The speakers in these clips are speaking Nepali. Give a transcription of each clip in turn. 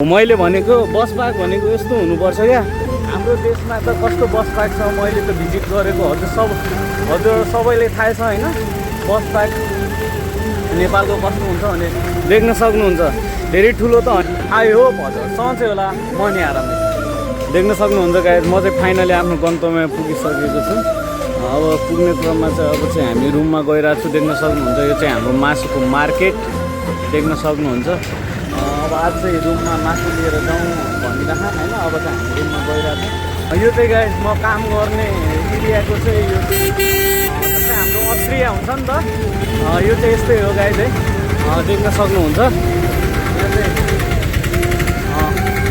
मैले भनेको बस पार्क भनेको यस्तो हुनुपर्छ क्या। हाम्रो देशमा त कस्तो बस पार्क छ, मैले त भिजिट गरेको हजुर सबैले थाहा छ होइन। बस पार्क नेपालको कस्तो हुन्छ भने देख्न सक्नुहुन्छ। धेरै ठुलो त आयो हो हजुर सन्चै होला मनी आरामै देख्न सक्नुहुन्छ गाइस। म चाहिँ फाइनली आफ्नो गन्तव्यमा पुगिसकेको छु। अब पुग्ने क्रममा चाहिँ अब चाहिँ हामी रुममा गइरहेको छु। देख्न सक्नुहुन्छ यो चाहिँ हाम्रो मासुको मार्केट देख्न सक्नुहुन्छ। अब आज चाहिँ रुममा मासु लिएर जाउँ भनिरह होइन। अब चाहिँ हामी रुममा गइरहेको छौँ। यो चाहिँ गाइस म काम गर्ने एरियाको चाहिँ यो चाहिँ हाम्रो अत्रिया हुन्छ नि त। यो चाहिँ यस्तै हो गाइस है, देख्न सक्नुहुन्छ।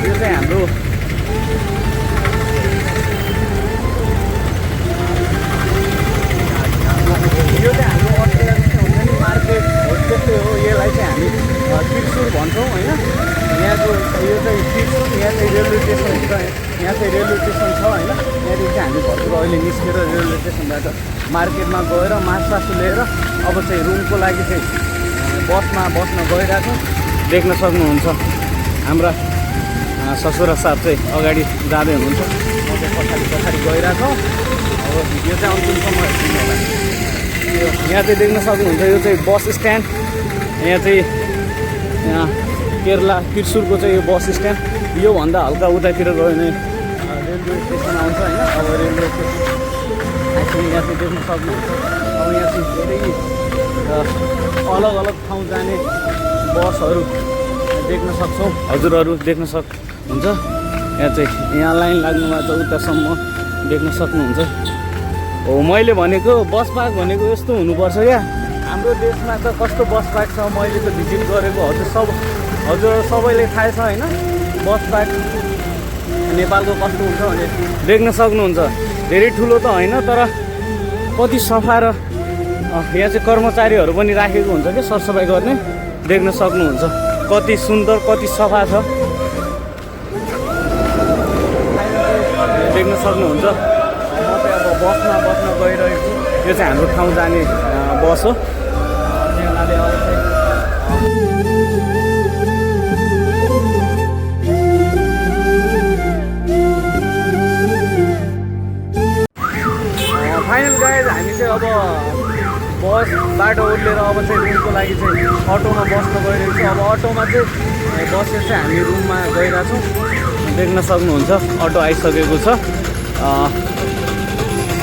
यो चाहिँ हाम्रो अत्रिया हुन्छ नि मार्केट हो, त्यस्तै हो। यसलाई चाहिँ हामी त्रिशुर भन्छौँ होइन। यहाँको यो चाहिँ त्रिशुर, यहाँ चाहिँ रेलवे स्टेसन हुन्छ। यहाँ चाहिँ रेलवे स्टेसन छ होइन। यहाँदेखि चाहिँ हामी भर्खर अहिले निस्केर रेलवे स्टेसनबाट मार्केटमा गएर मासु लिएर अब चाहिँ रुमको लागि चाहिँ बसमा बस्न गइरहेको छौँ। देख्न सक्नुहुन्छ हाम्रा ससुरा साहब चाहिँ अगाडि जाँदै हुनुहुन्छ, म चाहिँ पछाडि गइरहेको। अब भिडियो चाहिँ अन्तिमसम्म हेर्नु होला। यहाँ चाहिँ देख्न सक्नुहुन्छ यो चाहिँ बस स्ट्यान्ड। यहाँ चाहिँ केरला त्रिशुरको चाहिँ यो बस स्ट्यान्ड। योभन्दा हल्का उतातिर गयो भने रेलवे स्टेसन आउँछ होइन। अब रेलवे स्टेसन यहाँ चाहिँ देख्न सक्नुहुन्छ। अब यहाँ चाहिँ धेरै अलग अलग ठाउँ जाने बसहरू देख्न सक्छौँ, हजुरहरू देख्न सक्नुहुन्छ। यहाँ चाहिँ यहाँ लाइन लाग्नुमा चाहिँ उतासम्म देख्न सक्नुहुन्छ। हो मैले भनेको बस पार्क भनेको यस्तो हुनुपर्छ क्या। हाम्रो देशमा त कस्तो बस पार्क छ, मैले त भिजिट गरेको हजुर सबैले थाहा छ होइन। बस पार्क नेपालको कस्तो हुन्छ भने देख्न सक्नुहुन्छ। धेरै ठुलो त होइन तर कति सफा र यहाँ चाहिँ कर्मचारीहरू पनि राखेको हुन्छ क्या सरसफाइ गर्ने। देख्न सक्नुहुन्छ कति सुन्दर कति सफा छ, देख्न सक्नुहुन्छ। म चाहिँ अब बसमा बस्न गइरहेको छु। यो चाहिँ हाम्रो ठाउँ जाने बस हो। त्यहाँले अब चाहिँ फाइनल गाइज हामी चाहिँ अब बसबाट ओर्लेर अब चाहिँ रुमको लागि चाहिँ अटोमा बस्न गइरहेको छु। अब अटोमा चाहिँ बसेर चाहिँ हामी रुममा गइरहेछौँ। देख्न सक्नुहुन्छ अटो आइसकेको छ।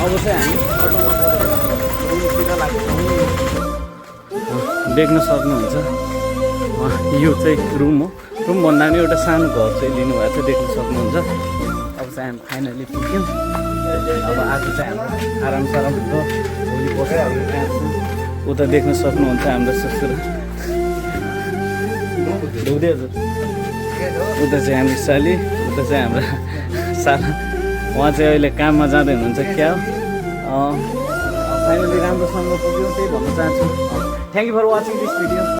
अब चाहिँ हामी अटोमा रुमतिर लाग्छौँ। देख्न सक्नुहुन्छ यो चाहिँ रुम हो। रुम भन्दा पनि एउटा सानो घर चाहिँ लिनुभएको छ, देख्न सक्नुहुन्छ। अब चाहिँ हामी फाइनली पुग्यौँ। अब आज चाहिँ हाम्रो आराम हुन्छ। भोलि बस्नु कहाँ छ उता देख्न सक्नुहुन्छ हाम्रो ससुरा ढुक्दै हजुर। उता चाहिँ हामी साली, उता चाहिँ हाम्रो साला, उहाँ चाहिँ अहिले काममा जाँदै हुनुहुन्छ क्या हो। फाइनली राम्रोसँग पुग्यो त्यही भन्न चाहन्छु। Thank you for watching this video.